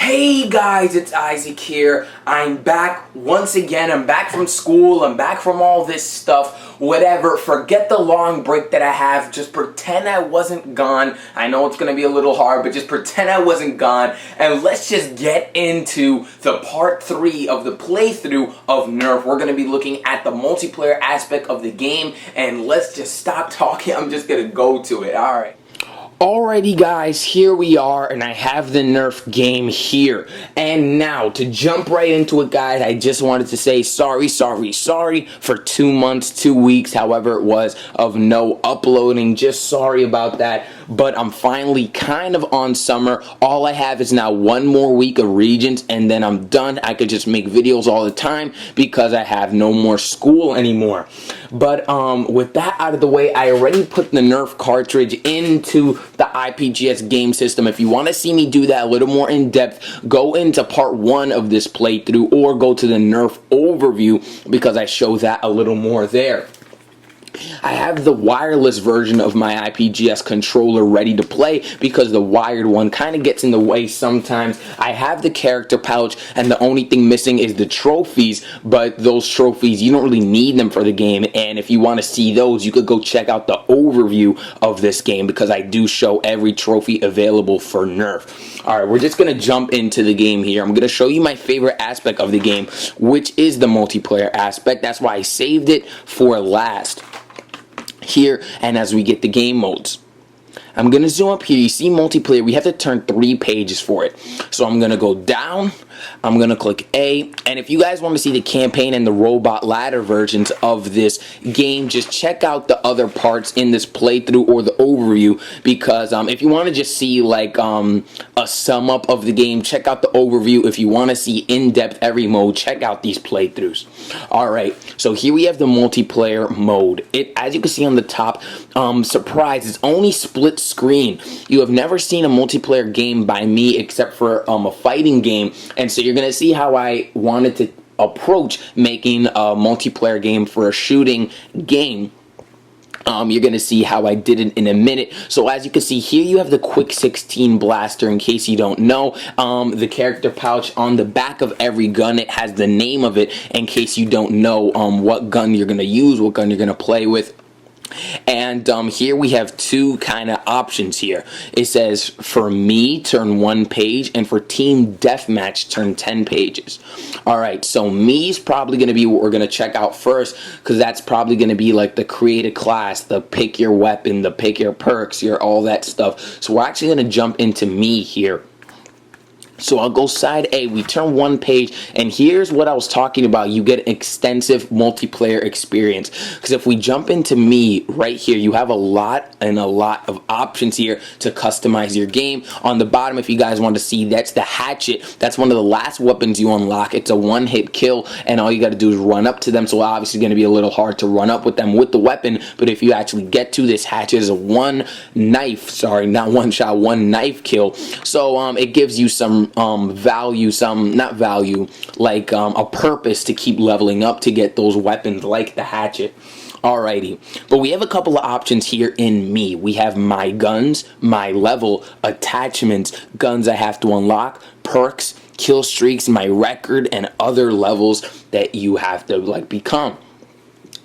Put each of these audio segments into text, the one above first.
Hey guys, it's Isaac here. I'm back once again. I'm back from school. I'm back from all this stuff. Whatever. Forget the long break that I have. Just pretend I wasn't gone. I know it's going to be a little hard, but just pretend I wasn't gone. And let's just get into the part 3 of the playthrough of Nerf. We're going to be looking at the multiplayer aspect of the game. And let's just stop talking. I'm just going to go to it. Alright. Alrighty guys, here we are, and I have the Nerf game here. And now, to jump right into it guys, I just wanted to say sorry for 2 months, 2 weeks, however it was, of no uploading. Just sorry about that, but I'm finally kind of on summer. All I have is now 1 more week of Regents, and then I'm done. I could just make videos all the time because I have no more school anymore. But with that out of the way, I already put the Nerf cartridge into the IPGS game system. If you want to see me do that a little more in depth, go into part 1 of this playthrough or go to the Nerf overview because I show that a little more there. I have the wireless version of my IPGS controller ready to play because the wired one kind of gets in the way sometimes. I have the character pouch and the only thing missing is the trophies, but those trophies, you don't really need them for the game, and if you want to see those, you could go check out the overview of this game because I do show every trophy available for Nerf. Alright, we're just going to jump into the game here. I'm going to show you my favorite aspect of the game, which is the multiplayer aspect. That's why I saved it for last. Here, and as we get the game modes, I'm gonna zoom up here. You see multiplayer, we have to turn 3 pages for it. So I'm gonna go down, I'm gonna click A, and if you guys want to see the campaign and the robot ladder versions of this game, just check out the other parts in this playthrough or the overview, because if you want to just see like a sum up of the game, check out the overview. If you want to see in-depth every mode, check out these playthroughs. Alright, so here we have the multiplayer mode. As you can see on the top, surprise, it's only split screen. You have never seen a multiplayer game by me except for a fighting game, and so you're gonna see how I wanted to approach making a multiplayer game for a shooting game. You're gonna see how I did it in a minute. So as you can see here, you have the Quick 16 blaster. In case you don't know, the character pouch on the back of every gun, it has the name of it in case you don't know what gun you're gonna use, what gun you're gonna play with. And here we have 2 kind of options here. It says for me, turn 1 page, and for team deathmatch, turn 10 pages. Alright, so me is probably going to be what we're going to check out first, because that's probably going to be like the create a class, the pick your weapon, the pick your perks, your all that stuff. So we're actually going to jump into me here. So I'll go side A, we turn 1 page, and here's what I was talking about. You get extensive multiplayer experience. Because if we jump into me right here, you have a lot of options here to customize your game. On the bottom, if you guys want to see, that's the hatchet. That's one of the last weapons you unlock. It's a one-hit kill, and all you got to do is run up to them. So obviously going to be a little hard to run up with them with the weapon, but if you actually get to this hatchet, is a one knife kill. So it gives you some value, like a purpose to keep leveling up to get those weapons like the hatchet. Alrighty, but we have a couple of options here in me. We have my guns, my level, attachments, guns I have to unlock, perks, kill streaks, my record, and other levels that you have to like become.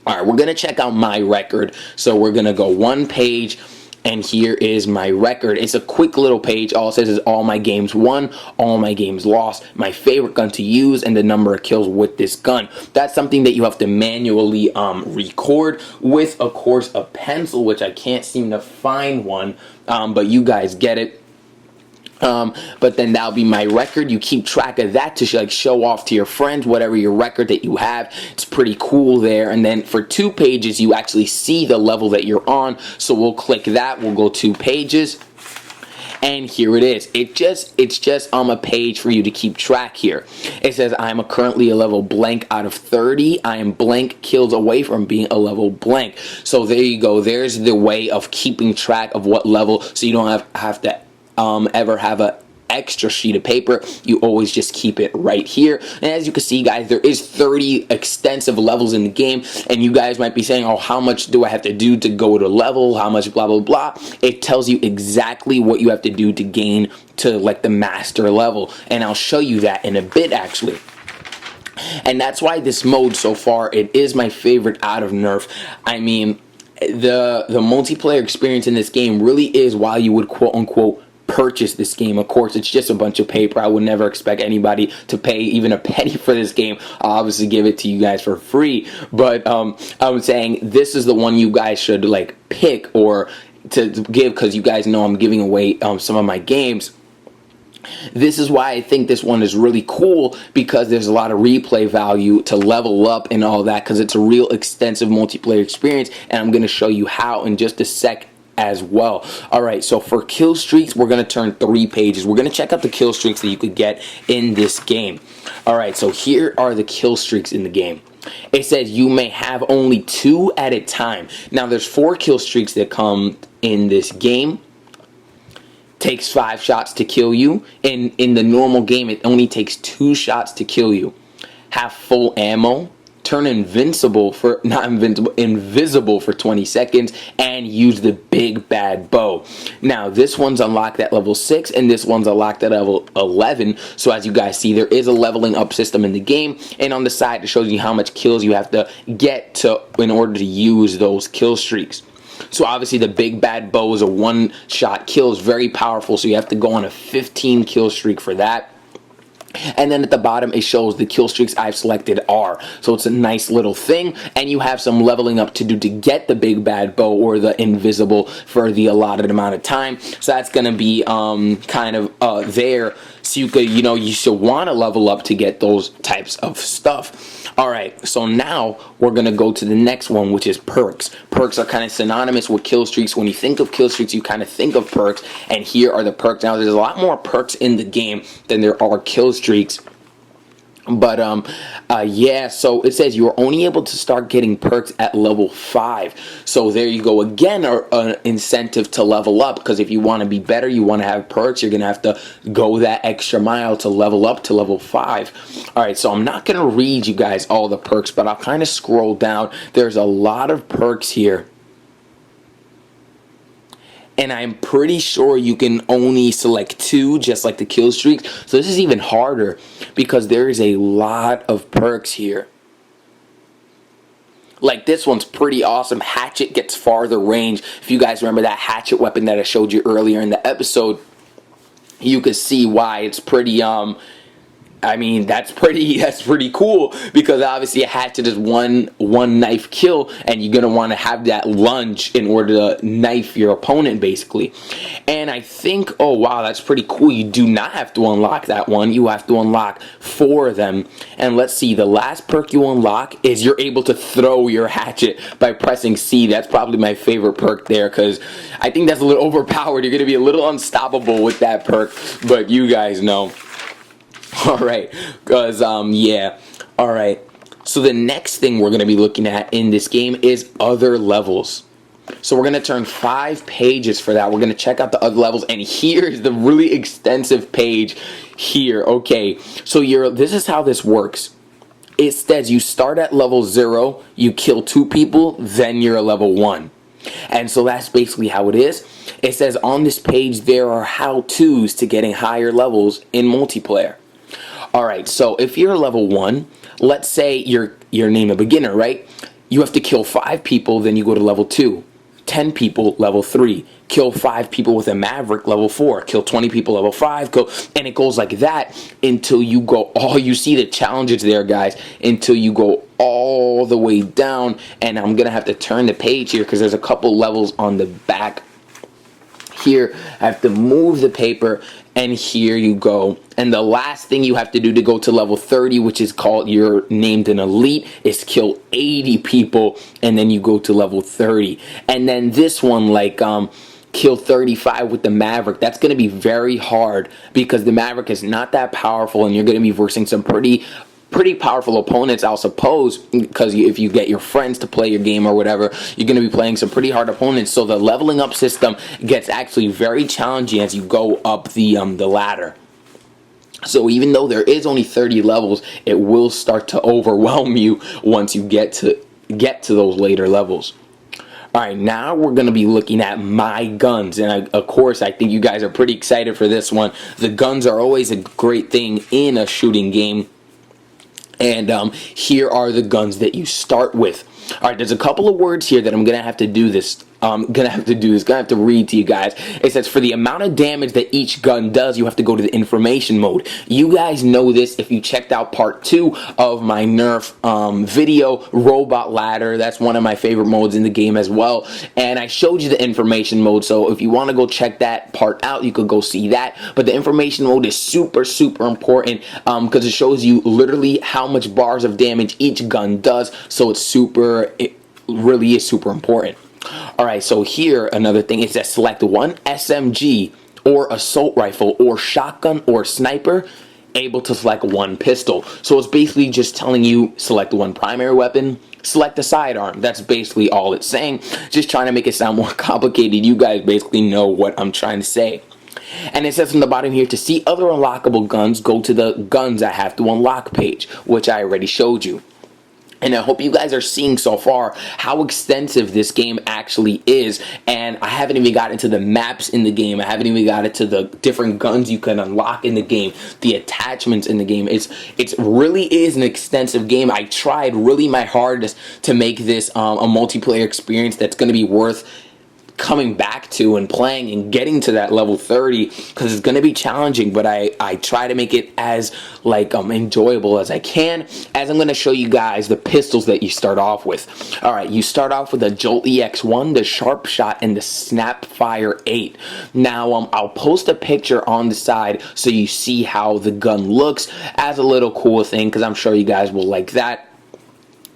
Alright, we're gonna check out my record. So we're gonna go 1 page, and here is my record. It's a quick little page. All it says is all my games won, all my games lost, my favorite gun to use, and the number of kills with this gun. That's something that you have to manually record with, of course, a pencil, which I can't seem to find one, but you guys get it. But then that'll be my record. You keep track of that to show off to your friends whatever your record that you have. It's pretty cool there. And then for 2 pages, you actually see the level that you're on. So we'll click that. We'll go 2 pages. And here it is. It's just a page for you to keep track here. It says I'm currently a level blank out of 30. I am blank kills away from being a level blank. So there you go. There's the way of keeping track of what level, so you don't have to ever have a extra sheet of paper, you always just keep it right here. And as you can see, guys, there is 30 extensive levels in the game, and you guys might be saying, oh, how much do I have to do to go to level, how much blah blah blah. It tells you exactly what you have to do to gain to like the master level, and I'll show you that in a bit actually. And that's why this mode so far, it is my favorite out of Nerf. I mean, the multiplayer experience in this game really is why you would quote unquote purchase this game. Of course, it's just a bunch of paper. I would never expect anybody to pay even a penny for this game. I'll obviously give it to you guys for free, but I'm saying this is the one you guys should like pick or to give, because you guys know I'm giving away some of my games. This is why I think this one is really cool, because there's a lot of replay value to level up and all that, because it's a real extensive multiplayer experience, and I'm going to show you how in just a sec as well. Alright, so for kill streaks, we're going to turn 3 pages. We're going to check out the kill streaks that you could get in this game. Alright, so here are the kill streaks in the game. It says you may have only 2 at a time. Now there's 4 kill streaks that come in this game. Takes 5 shots to kill you. In the normal game, it only takes 2 shots to kill you. Have full ammo. Turn invisible for 20 seconds, and use the big bad bow. Now this one's unlocked at level 6, and this one's unlocked at level 11. So as you guys see, there is a leveling up system in the game, and on the side it shows you how much kills you have to get to in order to use those kill streaks. So obviously the big bad bow is a 1-shot kill, is very powerful, so you have to go on a 15 kill streak for that. And then at the bottom it shows the kill streaks I've selected are. So it's a nice little thing, and you have some leveling up to do to get the big bad bow or the invisible for the allotted amount of time. So that's going to be kind of there, so you could, you know, you should want to level up to get those types of stuff. Alright, so now we're going to go to the next one, which is perks. Perks are kind of synonymous with kill streaks. When you think of kill streaks, you kind of think of perks, and here are the perks. Now there's a lot more perks in the game than there are kill streaks. But yeah, so it says you're only able to start getting perks at level 5. So there you go again, an incentive to level up, because if you want to be better, you want to have perks, you're gonna have to go that extra mile to level up to level 5. Alright, so I'm not gonna read you guys all the perks, but I'll kind of scroll down. There's a lot of perks here, and I'm pretty sure you can only select 2, just like the kill streaks. So this is even harder, because there is a lot of perks here. Like this one's pretty awesome. Hatchet gets farther range. If you guys remember that hatchet weapon that I showed you earlier in the episode, you can see why it's pretty I mean, that's pretty cool, because obviously a hatchet is one knife kill, and you're gonna want to have that lunge in order to knife your opponent, basically. And I think, oh wow, that's pretty cool. You do not have to unlock that one. You have to unlock 4 of them. And let's see, the last perk you unlock is you're able to throw your hatchet by pressing C. That's probably my favorite perk there, because I think that's a little overpowered. You're gonna be a little unstoppable with that perk, but you guys know. Alright, because, yeah. Alright, so the next thing we're going to be looking at in this game is other levels. So we're going to turn 5 pages for that. We're going to check out the other levels, and here is the really extensive page here. Okay, so this is how this works. It says you start at level 0, you kill 2 people, then you're a level 1. And so that's basically how it is. It says on this page there are how-tos to getting higher levels in multiplayer. Alright, so if you're level 1, let's say you're named a beginner, right? You have to kill 5 people, then you go to level 2. 10 people, level 3. Kill 5 people with a Maverick, level 4. Kill 20 people, level 5. And it goes like that until you go, oh, you see the challenges there, guys, until you go all the way down. And I'm going to have to turn the page here, because there's a couple levels on the back here. I have to move the paper, and here you go. And the last thing you have to do to go to level 30, which is called, you're named an elite, is kill 80 people, and then you go to level 30. And then this one, like kill 35 with the Maverick, that's going to be very hard, because the Maverick is not that powerful, and you're going to be versing some pretty powerful opponents, I'll suppose, because if you get your friends to play your game or whatever, you're going to be playing some pretty hard opponents. So the leveling up system gets actually very challenging as you go up the ladder. So even though there is only 30 levels, it will start to overwhelm you once you get to those later levels. Alright, now we're going to be looking at my guns, and of course I think you guys are pretty excited for this one. The guns are always a great thing in a shooting game, and here are the guns that you start with. Alright, there's a couple of words here that I'm going to have to do this. Gonna have to read to you guys. It says, for the amount of damage that each gun does, you have to go to the information mode. You guys know this if you checked out part 2 of my nerf video, robot ladder. That's one of my favorite modes in the game as well, and I showed you the information mode. So if you want to go check that part out, you could go see that. But the information mode is super important because it shows you literally how much bars of damage each gun does. So it really is super important. Alright, so here another thing is that select one SMG or assault rifle or shotgun or sniper, able to select one pistol. So it's basically just telling you select one primary weapon, select a sidearm. That's basically all it's saying. Just trying to make it sound more complicated. You guys basically know what I'm trying to say. And it says on the bottom here, to see other unlockable guns, go to the guns I have to unlock page, which I already showed you. And I hope you guys are seeing so far how extensive this game actually is. And I haven't even got into the maps in the game. I haven't even got into the different guns you can unlock in the game, the attachments in the game. It really is an extensive game. I tried really my hardest to make this a multiplayer experience that's going to be worth coming back to and playing and getting to that level 30, because it's going to be challenging, but I try to make it as enjoyable as I can, as I'm going to show you guys the pistols that you start off with. Alright, you start off with the Jolt EX1, the Sharp Shot, and the Snapfire 8. Now I'll post a picture on the side so you see how the gun looks as a little cool thing, because I'm sure you guys will like that.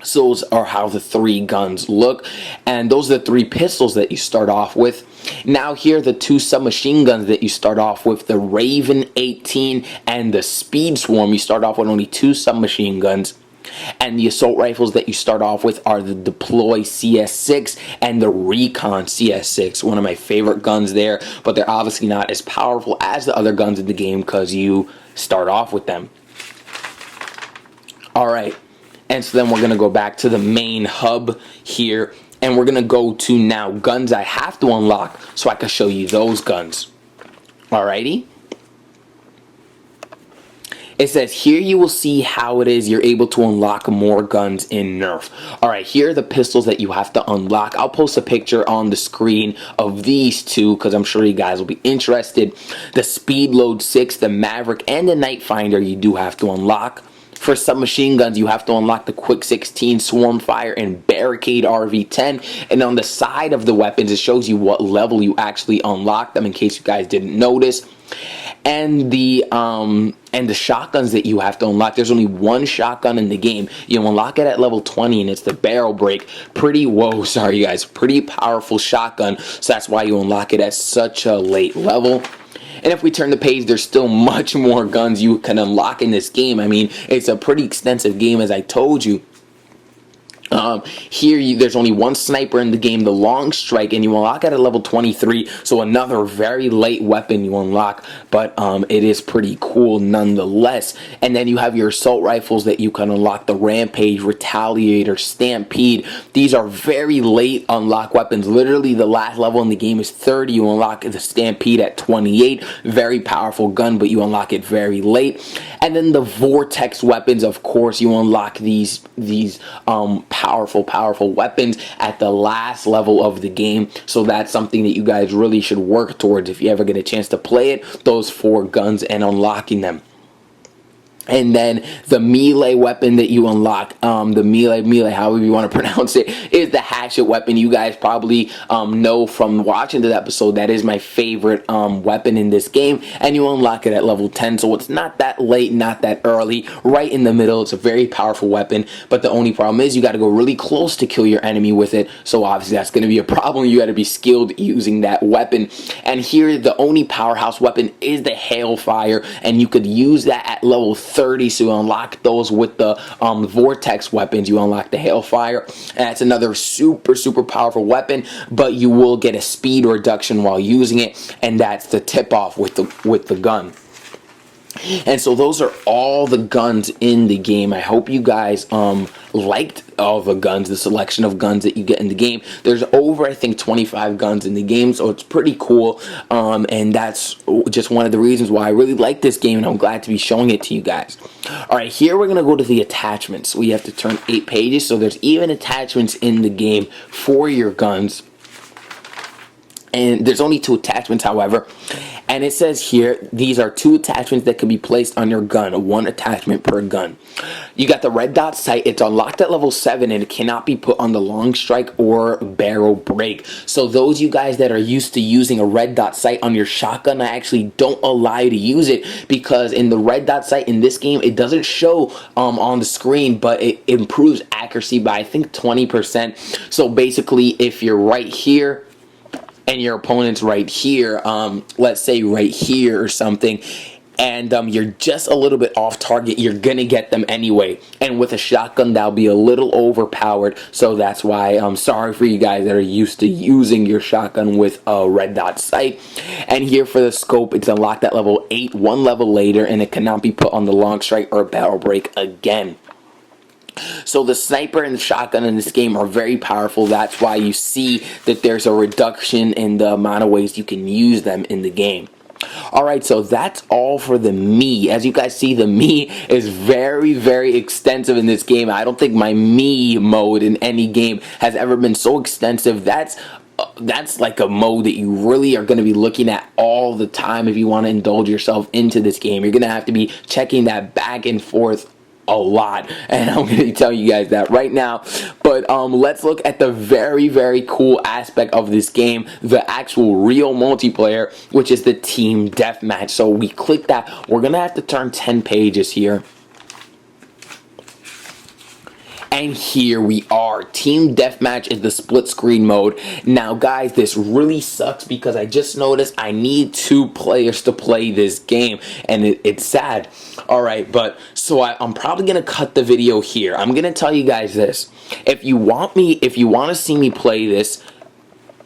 So those are how the 3 guns look, and those are the 3 pistols that you start off with. Now here are the 2 submachine guns that you start off with, the Raven 18 and the Speed Swarm. You start off with only 2 submachine guns. And the assault rifles that you start off with are the Deploy CS6 and the Recon CS6. One of my favorite guns there, but they're obviously not as powerful as the other guns in the game because you start off with them. Alright. And so then we're going to go back to the main hub here, and we're going to go to now guns I have to unlock so I can show you those guns. Alrighty. It says here you will see how it is you're able to unlock more guns in Nerf. Alright, here are the pistols that you have to unlock. I'll post a picture on the screen of these 2 because I'm sure you guys will be interested. The Speedload 6, the Maverick, and the Night Finder you do have to unlock. For submachine guns, you have to unlock the Quick 16, Swarm Fire, and Barricade RV10. And on the side of the weapons, it shows you what level you actually unlock them, in case you guys didn't notice. And the shotguns that you have to unlock, there's only 1 shotgun in the game. You unlock it at level 20, and it's the Barrel Break. Pretty powerful shotgun, so that's why you unlock it at such a late level. And if we turn the page, there's still much more guns you can unlock in this game. I mean, it's a pretty extensive game, as I told you. There's only 1 sniper in the game, the Long Strike, and you unlock it at level 23, so another very late weapon you unlock, but it is pretty cool nonetheless. And then you have your assault rifles that you can unlock, the Rampage, Retaliator, Stampede. These are very late unlock weapons. Literally the last level in the game is 30. You unlock the Stampede at 28. Very powerful gun, but you unlock it very late. And then the Vortex weapons, of course, you unlock these powerful weapons at the last level of the game. So that's something that you guys really should work towards if you ever get a chance to play it, those 4 guns and unlocking them. And then the melee weapon that you unlock, the melee, however you want to pronounce it, is the hatchet weapon. You guys probably know from watching that episode, that is my favorite weapon in this game. And you unlock it at level 10, so it's not that late, not that early, right in the middle. It's a very powerful weapon, but the only problem is you got to go really close to kill your enemy with it. So obviously that's going to be a problem. You got to be skilled using that weapon. And here, the only powerhouse weapon is the Hailfire, and you could use that at level 30, so you unlock those with the Vortex weapons. You unlock the Hailfire, and that's another super powerful weapon, but you will get a speed reduction while using it, and that's the tip-off with the gun. And so those are all the guns in the game. I hope you guys liked all the guns, the selection of guns that you get in the game. There's over, I think, 25 guns in the game, so it's pretty cool. And that's just one of the reasons why I really like this game, and I'm glad to be showing it to you guys. All right, here we're going to go to the attachments. We have to turn 8 pages, so there's even attachments in the game for your guns. And there's only 2 attachments, however. And it says here, these are 2 attachments that can be placed on your gun. 1 attachment per gun. You got the red dot sight. It's unlocked at level 7, and it cannot be put on the long strike or barrel break. So those you guys that are used to using a red dot sight on your shotgun, I actually don't allow you to use it, because in the red dot sight in this game, it doesn't show on the screen, but it improves accuracy by, I think, 20%. So basically, if you're right here, and your opponent's right here, let's say right here or something, and you're just a little bit off target, you're gonna get them anyway. And with a shotgun, that'll be a little overpowered, so that's why I'm sorry for you guys that are used to using your shotgun with a red dot sight. And here for the scope, it's unlocked at level 8, 1 level later, and it cannot be put on the long strike or barrel break again. So the sniper and the shotgun in this game are very powerful. That's why you see that there's a reduction in the amount of ways you can use them in the game. Alright, so that's all for the me. As you guys see, the me is very, very extensive in this game. I don't think my me mode in any game has ever been so extensive. That's like a mode that you really are going to be looking at all the time if you want to indulge yourself into this game. You're going to have to be checking that back and forth a lot, and I'm going to tell you guys that right now. But let's look at the very, very cool aspect of this game, the actual real multiplayer, which is the team deathmatch. So we click that. We're going to have to turn 10 pages here. And here we are. Team Deathmatch is the split screen mode. Now guys, this really sucks because I just noticed I need 2 players to play this game, and it's sad. Alright, but so I'm probably gonna cut the video here. I'm gonna tell you guys this. If you want to see me play this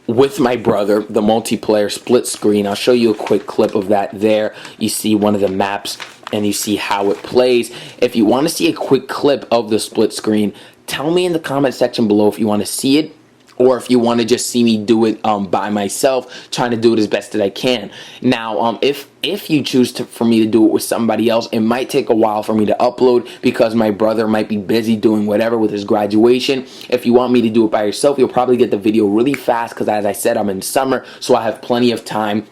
with my brother, the multiplayer split screen, I'll show you a quick clip of that there. You see one of the maps, and you see how it plays. If you want to see a quick clip of the split screen, tell me in the comment section below if you want to see it, or if you want to just see me do it by myself, trying to do it as best as I can. Now, if you choose for me to do it with somebody else, it might take a while for me to upload because my brother might be busy doing whatever with his graduation. If you want me to do it by yourself, you'll probably get the video really fast because, as I said, I'm in summer, so I have plenty of time.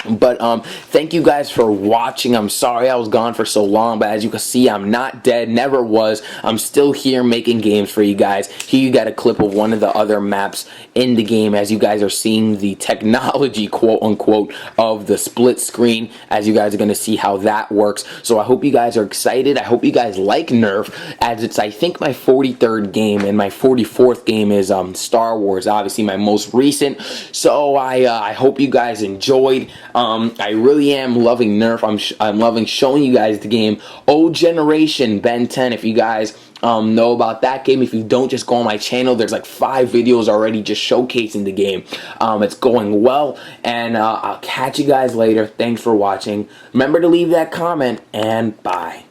But thank you guys for watching. I'm sorry I was gone for so long, but as you can see, I'm not dead, never was. I'm still here making games for you guys. Here you got a clip of one of the other maps in the game, as you guys are seeing the technology, quote unquote, of the split screen, as you guys are going to see how that works. So I hope you guys are excited. I hope you guys like Nerf, as it's, I think, my 43rd game, and my 44th game is Star Wars, obviously my most recent. So I hope you guys enjoyed. I really am loving Nerf. I'm loving showing you guys the game. Old Generation Ben 10, if you guys know about that game. If you don't, just go on my channel. There's like 5 videos already just showcasing the game. It's going well, and I'll catch you guys later. Thanks for watching. Remember to leave that comment, and bye.